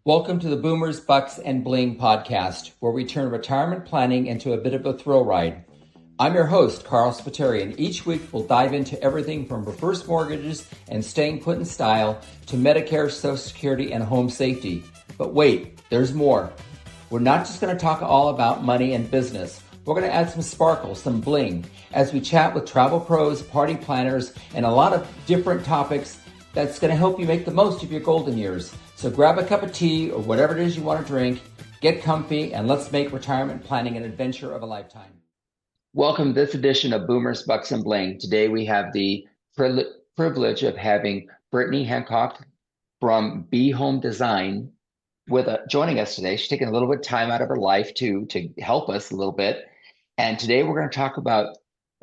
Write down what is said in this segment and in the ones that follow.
Welcome to the Boomers, Bucks, and Bling podcast, where we turn retirement planning into a bit of a thrill ride. I'm your host, Carl Spiteri, and each week we'll dive into everything from reverse mortgages and staying put in style to Medicare, Social Security, and home safety. But wait, there's more. We're not just going to talk all about money and business. We're going to add some sparkle, some bling, as we chat with travel pros, party planners, and a lot of different topics that's going to help you make the most of your golden years. So grab a cup of tea or whatever it is you want to drink, get comfy, and let's make retirement planning an adventure of a lifetime. Welcome to this edition of Boomers, Bucks, and Bling. Today we have the privilege of having Brittany Hancock from Be Home Design joining us today. She's taking a little bit of time out of her life to help us a little bit. And today we're going to talk about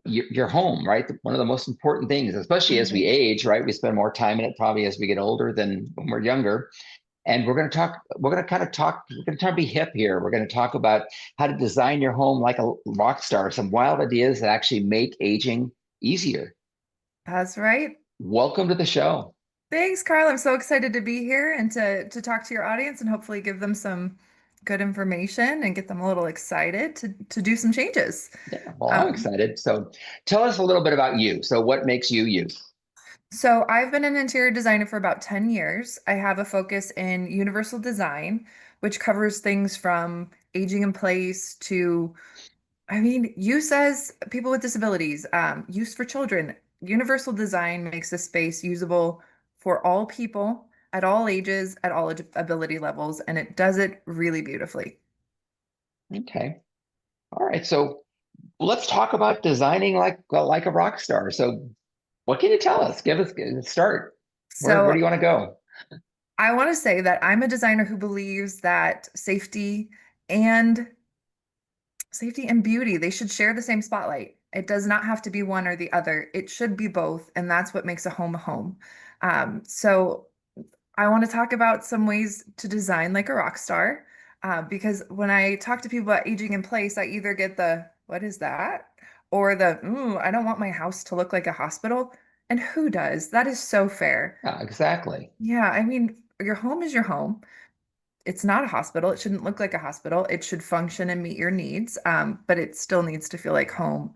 your home, right? One of the most important things, especially as we age, right? We spend more time in it probably as we get older than when we're younger. And we're going to be hip here. We're going to talk about how to design your home like a rock star, some wild ideas that actually make aging easier. That's right. Welcome to the show. Thanks, Carl. I'm so excited to be here and to talk to your audience and hopefully give them some good information and get them a little excited to do some changes. Yeah, well, I'm Um, excited. So tell us a little bit about you. So what makes you you? so I've been an interior designer for about 10 years. I have a focus in universal design, which covers things from aging in place to use as people with disabilities, use for children. Universal design makes the space usable for all people at all ages, at all ability levels, and it does it really beautifully. Okay. All right. So let's talk about designing like a rock star. So what can you tell us? Give us a start. Where So do you want to go? I want to say that I'm a designer who believes that and safety and beauty, they should share the same spotlight. It does not have to be one or the other. It should be both, and that's what makes a home a home. So I want to talk about some ways to design like a rock star, because when I talk to people about aging in place, I either get the "what is that?" or the "ooh, I don't want my house to look like a hospital." And who does? That is so fair. Yeah, exactly. Yeah, your home is your home. It's not a hospital. It shouldn't look like a hospital. It should function and meet your needs, but it still needs to feel like home.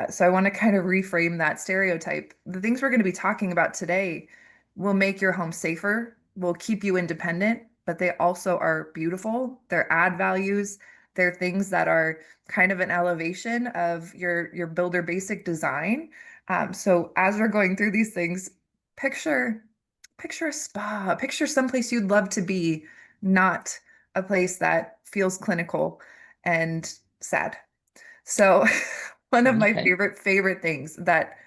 So I want to kind of reframe that stereotype. The things we're going to be talking about today will make your home safer, will keep you independent, but they also are beautiful. They're add values. They're things that are kind of an elevation of your builder basic design. So as we're going through these things, picture picture a spa, picture someplace you'd love to be, not a place that feels clinical and sad. So, one of my Okay. favorite things that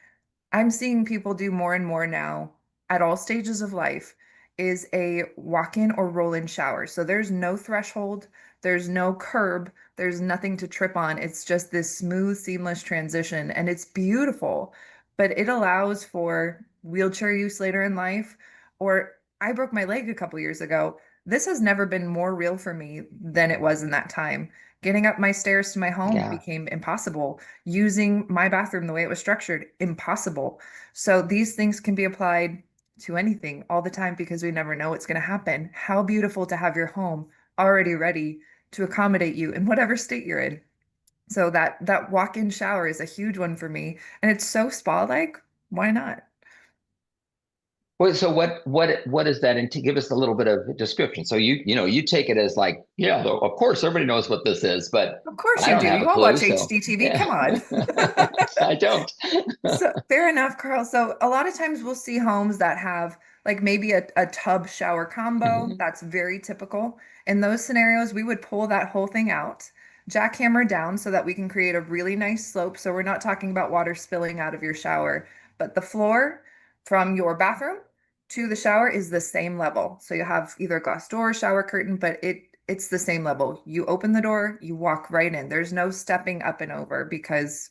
I'm seeing people do more and more now at all stages of life is a walk-in or roll-in shower. So there's no threshold, there's no curb, there's nothing to trip on. It's just this smooth, seamless transition, and it's beautiful, but it allows for wheelchair use later in life. Or I broke my leg a couple years ago. This has never been more real for me than it was in that time. Getting up my stairs to my home Yeah. became impossible. Using my bathroom the way it was structured, impossible. So these things can be applied to anything all the time because we never know what's going to happen. How beautiful to have your home already ready to accommodate you in whatever state you're in. So that walk-in shower is a huge one for me, and it's so spa-like. Why not? Well, so what is that? And to give us a little bit of description. So you take it as like, yeah, of course everybody knows what this is, but Of course I you don't do. have a You all clue. watch So HGTV. yeah, Come on. I don't. So fair enough, Carl. So a lot of times we'll see homes that have like maybe a tub shower combo. Mhm. That's very typical. In those scenarios, we would pull that whole thing out, jackhammer down so that we can create a really nice slope. So we're not talking about water spilling out of your shower, but the floor from your bathroom to the shower is the same level. So you have either a glass door, shower curtain, but it's the same level. You open the door, you walk right in. There's no stepping up and over because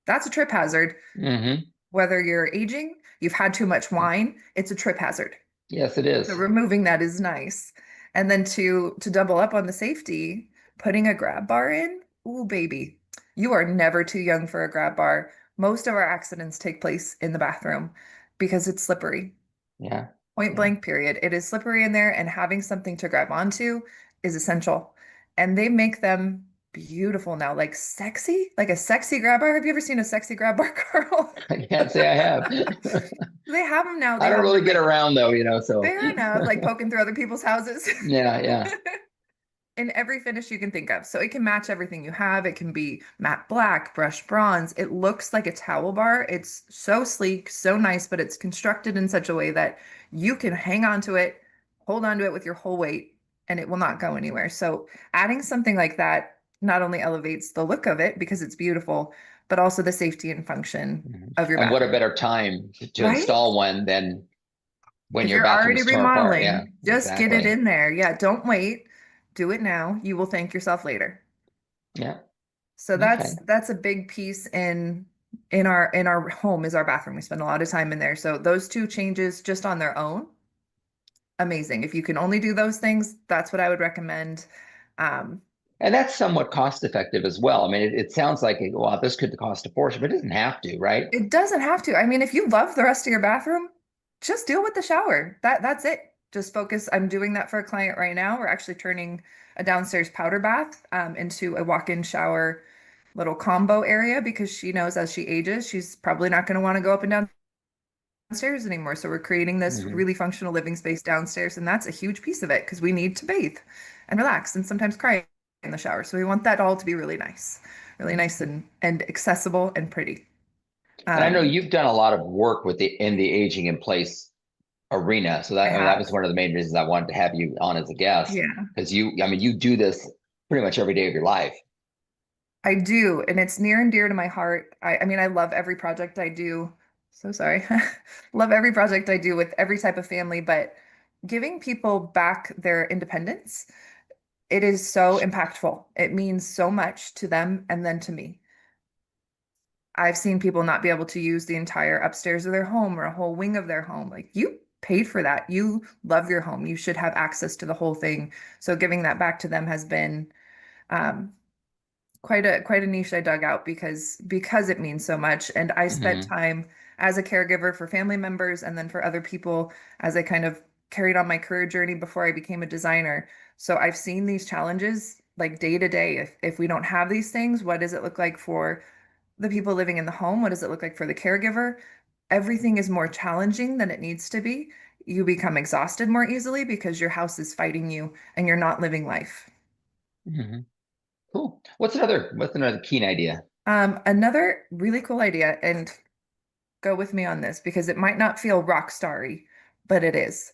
that's a trip hazard. Hmm. Whether you're aging, you've had too much wine, it's a trip hazard. Yes, it So is. removing that is nice. And then to double up on the safety, putting a grab bar in, ooh, baby, you are never too young for a grab bar. Most of our accidents take place in the bathroom because it's slippery. Yeah. Point Yeah. blank, period. It is slippery in there, and having something to grab onto is essential. And they make them beautiful now, like sexy, like a sexy grab bar. Have you ever seen a sexy grab bar, Carl? I can't say I have. They have them now. I They don't have them really in get like around though, so fair enough, like poking through other people's houses. yeah, yeah. In every finish you can think of. So it can match everything you have. It can be matte black, brushed bronze. It looks like a towel bar. It's so sleek, so nice, but it's constructed in such a way that you can hang on to it, hold on to it with your whole weight, and it will not go anywhere. So adding something like that not only elevates the look of it because it's beautiful, but also the safety and function Mhm. of your And what a bathroom. better time to Right? install one than when If your you're bathroom already is torn apart. Yeah, remodeling, just get it exactly. in there. Yeah, don't wait. Do it now. You will thank yourself later. Yeah. So Okay. that's a big piece in our home is our bathroom. We spend a lot of time in there. So those two changes just on their own, amazing. If you can only do those things, that's what I would recommend. Um, And that's somewhat cost effective as well. I mean, it sounds like, well, this could cost a fortune, but it doesn't have to, right? it doesn't have to. I mean, if you love the rest of your bathroom, just deal with the shower. That's it. Just focus. I'm doing that for a client right now. We're actually turning a downstairs powder bath into a walk-in shower little combo area because she knows as she ages, she's probably not going to want to go up and down downstairs anymore. So we're creating this Hmm. really functional living space downstairs, and that's a huge piece of it because we need to bathe and relax and sometimes cry in the shower. So we want that all to be really nice and accessible and pretty. And I know Um, you've done a lot of work with the aging in place arena. So I that, I mean, that was have. one of the main reasons I wanted to have you on as a guest Yeah, because I mean, you do this pretty much every day of your life. I do, and it's near and dear to my heart. I mean, I love every project I do. So sorry. Love every project I do with every type of family, but giving people back their independence, it is so impactful. It means so much to them and then to me. I've seen people not be able to use the entire upstairs of their home or a whole wing of their home. Like you paid for that. You love your home. You should have access to the whole thing. So giving that back to them has been um, quite a niche I dug out because it means so much. And I spent Hmm. time as a caregiver for family members and then for other people as I kind of carried on my career journey before I became a designer. So I've seen these challenges like day to day. If we don't have these things, what does it look like for the people living in the home? What does it look like for the caregiver? Everything is more challenging than it needs to be. You become exhausted more easily because your house is fighting you and you're not living life. Hmm. Cool. What's another keen idea? Another really cool idea, and go with me on this because it might not feel rock starry, but it is.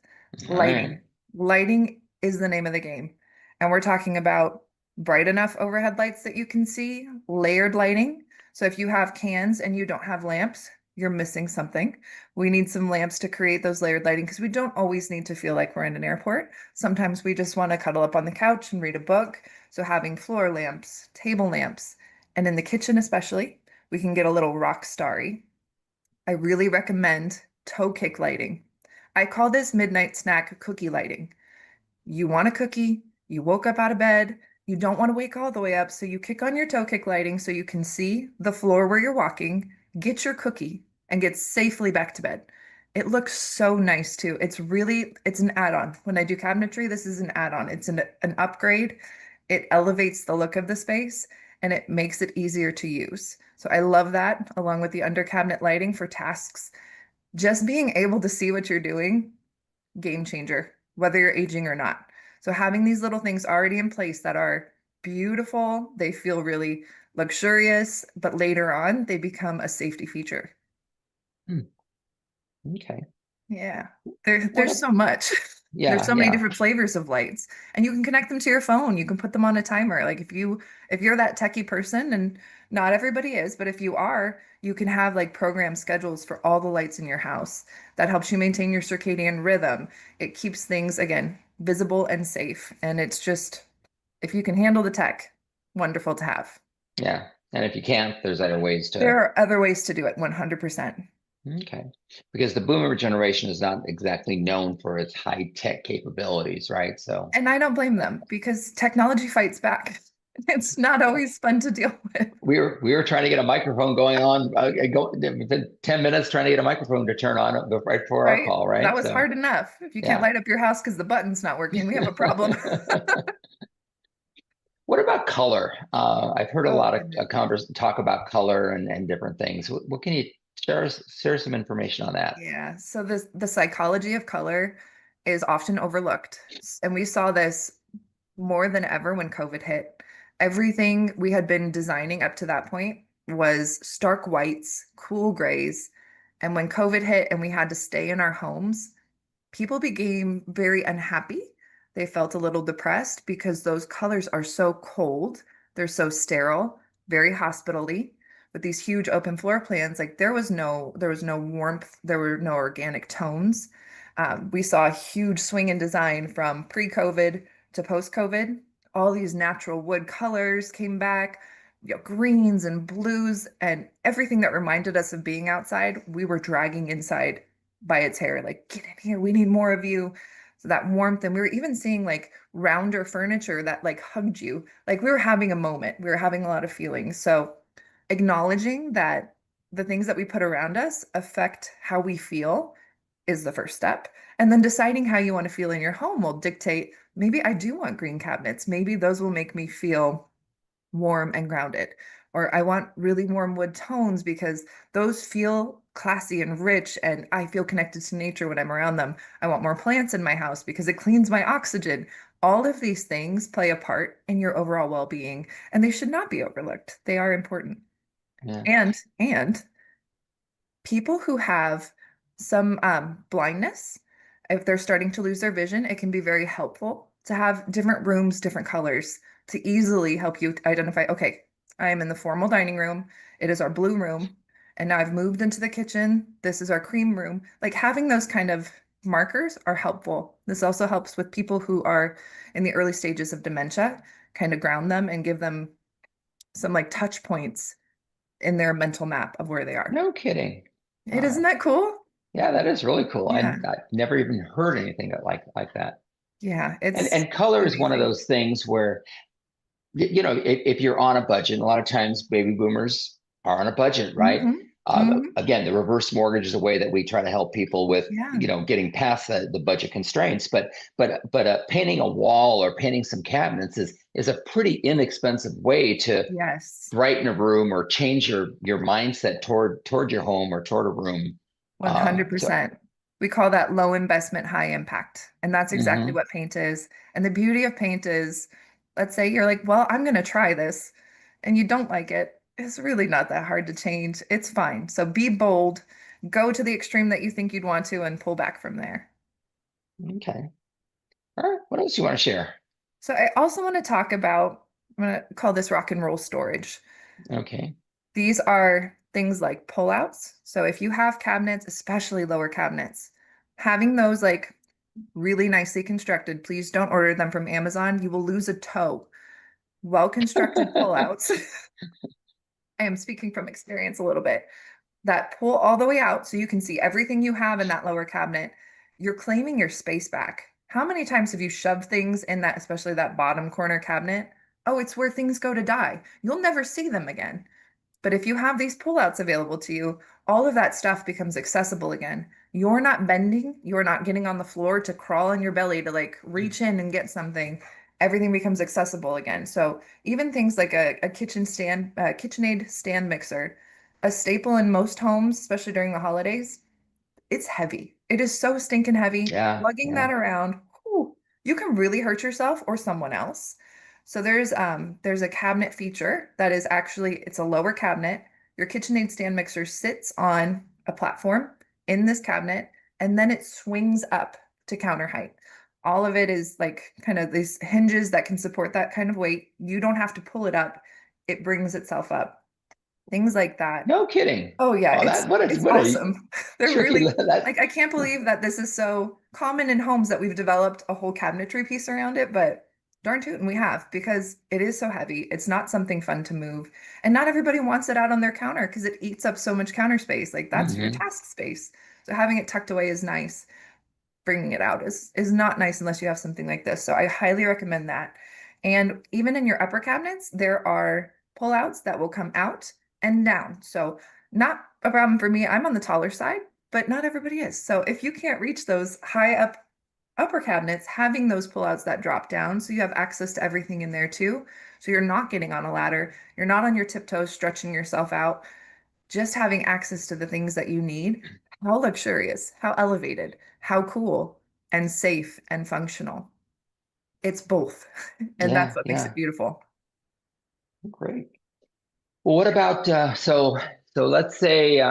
All right. Lighting. Lighting is the name of the game. And we're talking about bright enough overhead lights that you can see, layered lighting. So if you have cans and you don't have lamps, you're missing something. We need some lamps to create those layered lighting because we don't always need to feel like we're in an airport. Sometimes we just want to cuddle up on the couch and read a book. So having floor lamps, table lamps, and in the kitchen especially, we can get a little rock starry. I really recommend toe kick lighting. I call this midnight snack cookie lighting. You want a cookie, you woke up out of bed, you don't want to wake all the way up, so you kick on your toe kick lighting so you can see the floor where you're walking, get your cookie, and get safely back to bed. It looks so nice too. It's an add-on. When I do cabinetry, this is an add-on. It's an upgrade. It elevates the look of the space and it makes it easier to use. So I love that along with the under cabinet lighting for tasks. Just being able to see what you're doing, game changer, whether you're aging or not. So having these little things already in place that are beautiful, they feel really luxurious, but later on they become a safety feature. Hmm. Okay. Yeah. What There's a so much. There's Yeah, so many yeah. different flavors of lights, and you can connect them to your phone. You can put them on a timer. Like if you're that techie person, and not everybody is, but if you are, you can have like program schedules for all the lights in your house. That helps you maintain your circadian rhythm. It keeps things again visible and safe. And it's just if you can handle the tech, wonderful to have. Yeah. And if you can't, there's other ways There to. are other ways to do it, 100%. Okay. Because the boomer generation is not exactly known for its high tech capabilities, right? So, And I don't blame them because technology fights back. It's not always fun to deal with. We were trying to get a microphone going on, within 10 minutes trying to get a microphone to turn on right before our Right? call, That right? was So hard enough. If you can't yeah. light up your house because the button's not working, we have a problem. What about color? I've heard a Oh, lot of goodness. talk about color and different things. What can you share some information on that? Yeah. So the psychology of color is often overlooked. And we saw this more than ever when COVID hit. Everything we had been designing up to that point was stark whites, cool grays. And when COVID hit and we had to stay in our homes, people became very unhappy. They felt a little depressed because those colors are so cold. They're so sterile, very hospital-y. With these huge open floor plans, like there was no warmth, there were no organic tones. We saw a huge swing in design from pre-COVID to post-COVID. All these natural wood colors came back, greens and blues, and everything that reminded us of being outside, we were dragging inside by its hair, like, get in here, we need more of you. So that warmth, and we were even seeing like rounder furniture that like hugged you. Like we were having a moment, we were having a lot of feelings. So acknowledging that the things that we put around us affect how we feel is the first step. And then deciding how you want to feel in your home will dictate, maybe I do want green cabinets. Maybe those will make me feel warm and grounded. Or I want really warm wood tones because those feel classy and rich, and I feel connected to nature when I'm around them. I want more plants in my house because it cleans my oxygen. All of these things play a part in your overall well-being, and they should not be overlooked. They are important. Yeah. And people who have some blindness, if they're starting to lose their vision, it can be very helpful to have different rooms, different colors to easily help you identify, okay, I am in the formal dining room. It is our blue room. And now I've moved into the kitchen. This is our cream room. Like having those kind of markers are helpful. This also helps with people who are in the early stages of dementia, kind of ground them and give them some like touch points in their mental map of where they are. No kidding. It isn't that cool? Yeah, that is really cool. Yeah. I've never even heard anything like that. Yeah, And it's and color is one of amazing. those things where if you're on a budget, and a lot of times baby boomers are on a budget, right? Hmm. Hmm. Again, the reverse mortgage is a way that we try to help people with, Yeah. getting past the budget constraints. But painting a wall or painting some cabinets is a pretty inexpensive way to Yes. brighten a room or change your mindset toward your home or toward a room. So 100%. We call that low investment, high impact. And that's exactly mhm. what paint is. And the beauty of paint is, let's say you're like, well, I'm going to try this, and you don't like it. It's really not that hard to change. It's fine. So be bold, go to the extreme that you think you'd want to, and pull back from there. Okay. All right. What else do you want to share? So I also want to talk about, I'm going to call this rock and roll storage. Okay. These are things like pullouts. So if you have cabinets, especially lower cabinets, having those like really nicely constructed, please don't order them from Amazon. You will lose a toe. Well constructed pullouts. I am speaking from experience a little bit. That pull all the way out so you can see everything you have in that lower cabinet. You're claiming your space back. How many times have you shoved things in that, especially that bottom corner cabinet? Oh, it's where things go to die. You'll never see them again. But if you have these pullouts available to you, all of that stuff becomes accessible again. You're not bending, you're not getting on the floor to crawl on your belly to like reach in and get something. Everything becomes accessible again. So even things like a kitchen stand, KitchenAid stand mixer, a staple in most homes, especially during the holidays, it's heavy. It is so stinking heavy. Yeah. Lugging Yeah. that around, whew, you can really hurt yourself or someone else. So there's a cabinet feature that is actually it's a lower cabinet. Your KitchenAid stand mixer sits on a platform in this cabinet, and then it swings up to counter height. All of it is like kind of these hinges that can support that kind of weight. You don't have to pull it up. It brings itself up. Things like that. No kidding. Oh yeah, Oh, it's that it's what a awesome. They're tricky really that. like I can't believe that this is so common in homes that we've developed a whole cabinetry piece around it, but darn tootin' we have because it is so heavy. It's not something fun to move. And not everybody wants it out on their counter because it eats up so much counter space. Like that's your Hmm. task space. So having it tucked away is nice. Bringing it out is not nice unless you have something like this. So I highly recommend that. And even in your upper cabinets, there are pullouts that will come out and down. So not a problem for me. I'm on the taller side, but not everybody is. So if you can't reach those high up upper cabinets, having those pullouts that drop down so you have access to everything in there too. So you're not getting on a ladder, you're not on your tiptoes stretching yourself out, just having access to the things that you need. How luxurious, how elevated, how cool, and safe and functional. It's both. And that's Yeah, what makes it yeah. beautiful. Great. Well, what about so let's say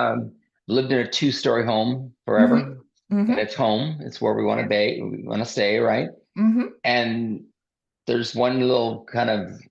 lived in a two-story home Hmm. forever, and Hmm. it's home. It's where we want to stay, right? Hmm. And there's one little kind of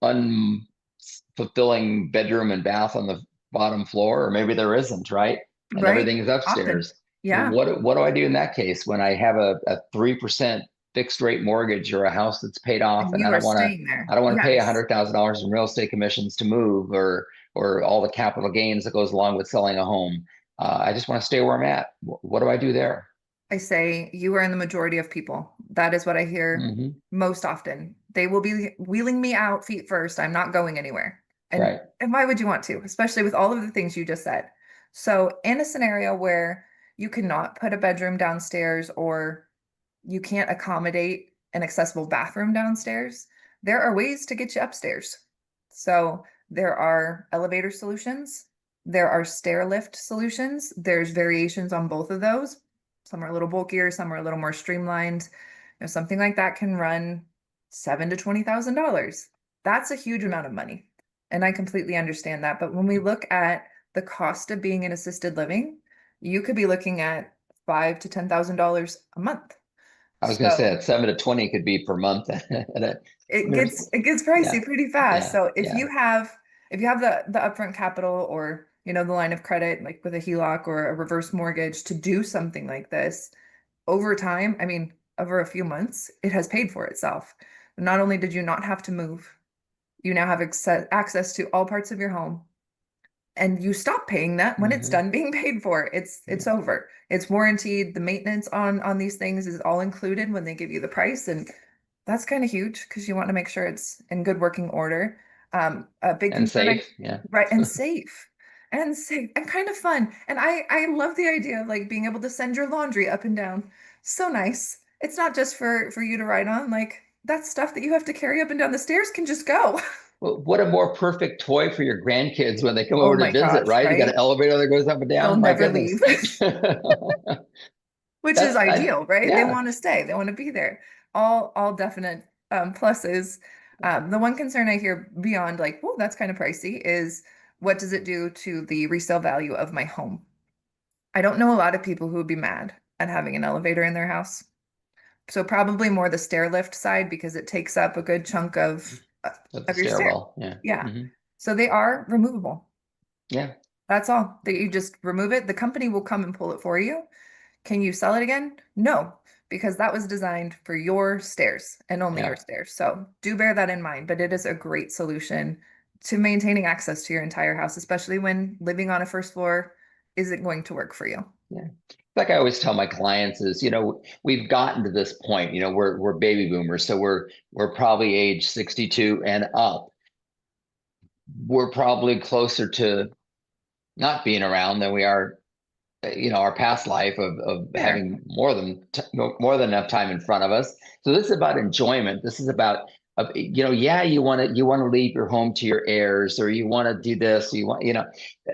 unfulfilling bedroom and bath on the bottom floor, or maybe there isn't, right? And Right. everything is Often. upstairs. Yeah. What do I do in that case when I have a 3% fixed rate mortgage or a house that's paid off And and you are staying there. I don't want to pay Yes. $100,000 in real estate commissions to move or all the capital gains that goes along with selling a home. I just want to stay where I'm at. What do I do there? I say you are in the majority of people. That is what I hear Hmm. most often. They will be wheeling me out feet first. I'm not going anywhere. Right. And why would you want to, especially with all of the things you just said? So, in a scenario where you cannot put a bedroom downstairs or you can't accommodate an accessible bathroom downstairs, there are ways to get you upstairs. So there are elevator solutions, there are stair lift solutions. There's variations on both of those. Some are a little bulkier, some are a little more streamlined. Something like that can run seven to $20,000. That's a huge amount of money. And I completely understand that. But when we look at the cost of being in assisted living, you could be looking at five to $10,000 a month. I was going to say So that 7 to 20 could be per month. it gets Yeah, pricey pretty fast. yeah, So yeah. if you have the upfront capital or the line of credit like with a HELOC or a reverse mortgage to do something like this over time, I mean, over a few months, it has paid for itself. Not only did you not have to move, you now have access to all parts of your home and you stop paying that when it's Hmm. done being paid for. It's Yeah. over. It's warranted. The maintenance on these things is all included when they give you the price, and that's kind of huge because you want to make sure it's in good working order. A big And concern, safe. Yeah. right, and safe and kind of fun. And I love the idea of like being able to send your laundry up and down. So nice. It's not just for you to ride on. Like that stuff that you have to carry up and down the stairs can just go. Well, what a more perfect toy for your grandkids when they come Oh over to my visit, gosh, right? You got an right? elevator that goes up and They'll down. My never goodness. leave. Which is I ideal, right? They yeah. want to stay. They want to be there. All definite pluses. The one concern I hear beyond like, oh, that's kind of pricey is what does it do to the resale value of my home? I don't know a lot of people who would be mad at having an elevator in their house. So probably more the stair lift side because it takes up a good chunk At the of your stair. stairwell. Yeah. Yeah. Hmm. So they are removable. Yeah. That's all. That you just remove it. The company will come and pull it for you. Can you sell it again? No, because that was designed for your stairs and only your Yeah. stairs. So do bear that in mind, but it is a great solution to maintaining access to your entire house, especially when living on a first floor isn't going to work for you. Yeah. Like I always tell my clients is, we've gotten to this point, we're baby boomers, so we're probably age 62 and up. We're probably closer to not being around than we are our past life of We are. having more than enough time in front of us. So this is about enjoyment. This is about yeah, you want to leave your home to your heirs, or you want to do this,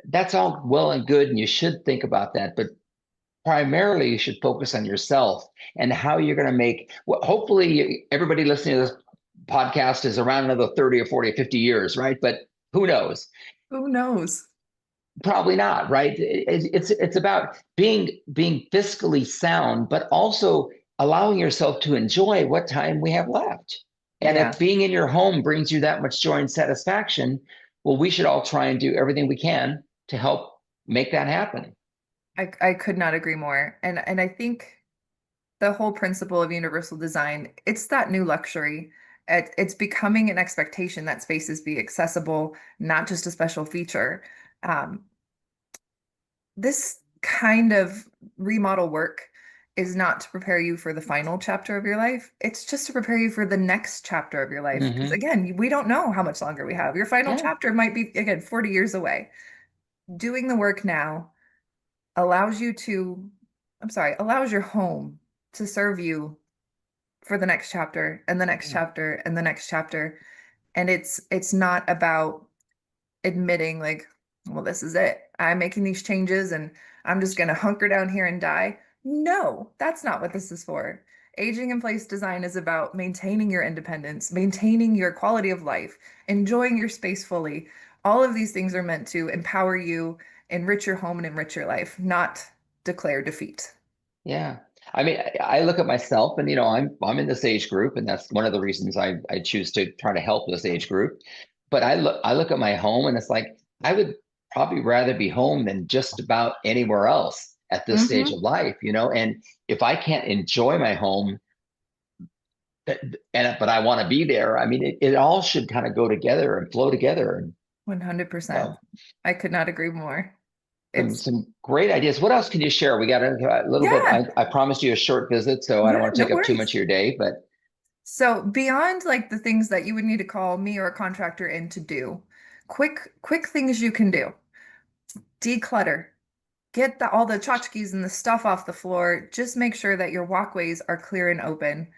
that's all well and good, and you should think about that. But primarily, you should focus on yourself and how you're going to make. Well, hopefully, everybody listening to this podcast is around another 30 or 40 or 50 years, right? But who knows? Who knows? Probably not, right? It's about being fiscally sound, but also allowing yourself to enjoy what time we have left. And if Yeah, being in your home brings you that much joy and satisfaction, well, we should all try and do everything we can to help make that happen. I could not agree more. And I think the whole principle of universal design, it's that new luxury. It's becoming an expectation that spaces be accessible, not just a special feature. Um, this kind of remodel work is not to prepare you for the final chapter of your life. It's just to prepare you for the next chapter of your life. Because Hmm. again, we don't know how much longer we have. Your final Yeah. chapter might be, again, 40 years away. Doing the work now allows you to, I'm sorry, allows your home to serve you for the next chapter and the next Yeah. chapter and the next chapter. And it's not about admitting like, well, this is it. I'm making these changes and I'm just going to hunker down here and die. No, that's not what this is for. Aging in place design is about maintaining your independence, maintaining your quality of life, enjoying your space fully. All of these things are meant to empower you, enrich your home, and enrich your life, not declare defeat. Yeah. I mean, I look at myself and, I'm in this age group, and that's one of the reasons I choose to try to help this age group. But I look at my home and it's like, I would probably rather be home than just about anywhere else at this stage Mm-hmm. of life, and if I can't enjoy my home, but I want to be there, I mean, it all should kind of go together and flow together. And 100%. so I could not agree more. some, It's, some great ideas. What else can you share? We got a little bit. yeah, I promised you a short visit, so I don't yeah, want to no take up too worries. much of your day, but So beyond like the things that you would need to call me or a contractor in to do, quick things you can do. Declutter. Get all the tchotchkes and the stuff off the floor. Just make sure that your walkways are clear and open.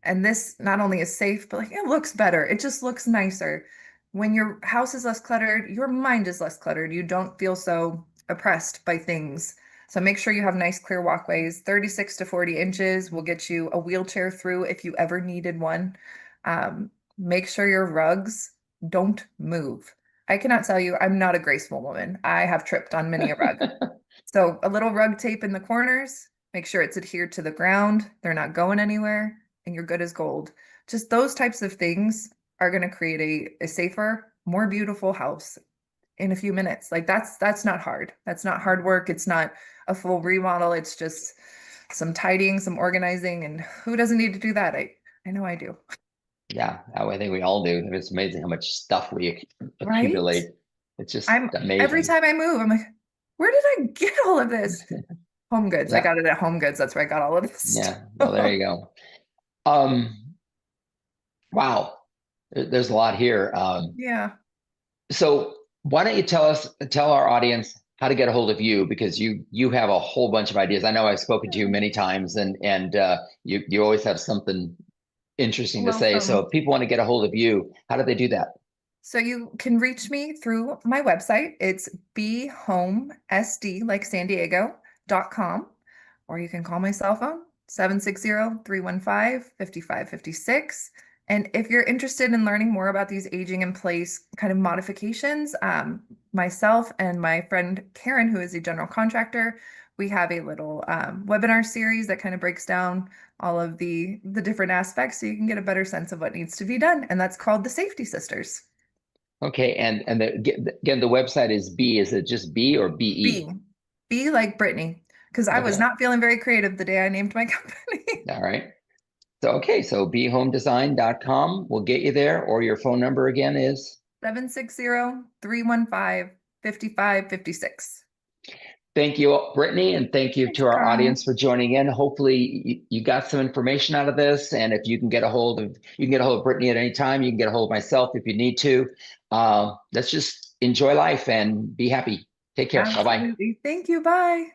And this not only is safe, but like it looks better. It just looks nicer. When your house is less cluttered, your mind is less cluttered. You don't feel so oppressed by things. So make sure you have nice clear walkways. 36 to 40 inches will get you a wheelchair through if you ever needed one. Make sure your rugs don't move. I cannot tell you, I'm not a graceful woman. I have tripped on many a rug. So a little rug tape in the corners, make sure it's adhered to the ground. They're not going anywhere, and you're good as gold. Just those types of things are going to create a safer, more beautiful house in a few minutes. Like that's not hard. That's not hard work. It's not a full remodel. It's just some tidying, some organizing, and who doesn't need to do that? I know I do. yeah, I think we all do. It's amazing how much stuff we Right? accumulate. It's just I'm every amazing. time I move, I'm like, where did I get all of this? Home Goods. I Yeah, got it at Home Goods. That's where I got all of this yeah. Well, there stuff. you go. Um, wow, there's a lot here. Yeah. So why don't you tell our audience how to get a hold of you, because you have a whole bunch of ideas. I know I've spoken to you many times, and you always have something interesting to say. So Welcome. if people want to get a hold of you, how do they do that? So you can reach me through my website. It's behomesd, like San Diego.com, or you can call my cell phone, 760-315-5556. And if you're interested in learning more about these aging in place kind of modifications, myself and my friend Karen, who is a general contractor, we have a little webinar series that kind of breaks down all of the different aspects so you can get a better sense of what needs to be done. And that's called the Safety Sisters. Okay, and again, the website is B. Is it just B or BE? B. B like Brittany. Because I was Okay, not feeling very creative the day I named my company. all right. So behomedesign.com will get you there, or your phone number again is. 760-315-5556. Thank you, Brittany, and thank you Thanks, to our Carl. audience for joining in. Hopefully, you got some information out of this, and if you can get a hold of, you can get a hold of Brittany at any time. You can get a hold of myself if you need to. Let's just enjoy life and be happy. Take care. Bye bye. Absolutely. Thank you. Bye.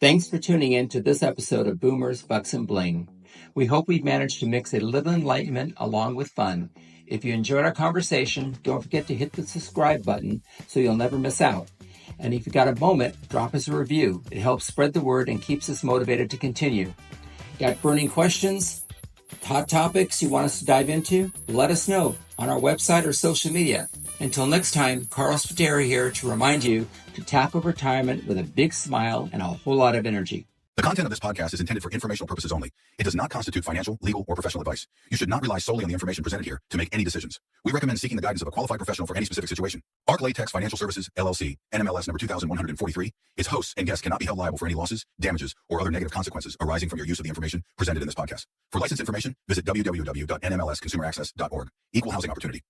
Thanks for tuning in to this episode of Boomers, Bucks, and Bling. We hope we've managed to mix a little enlightenment along with fun. If you enjoyed our conversation, don't forget to hit the subscribe button so you'll never miss out. And if you got a moment, drop us a review. It helps spread the word and keeps us motivated to continue. Got burning questions? Hot topics you want us to dive into? Let us know on our website or social media. Until next time, Carl Spateri here to remind you to tackle retirement with a big smile and a whole lot of energy. The content of this podcast is intended for informational purposes only. It does not constitute financial, legal, or professional advice. You should not rely solely on the information presented here to make any decisions. We recommend seeking the guidance of a qualified professional for any specific situation. Arc Latex Financial Services, LLC, NMLS number 2143, its hosts and guests cannot be held liable for any losses, damages, or other negative consequences arising from your use of the information presented in this podcast. For license information, visit www.nmlsconsumeraccess.org. Equal housing opportunity.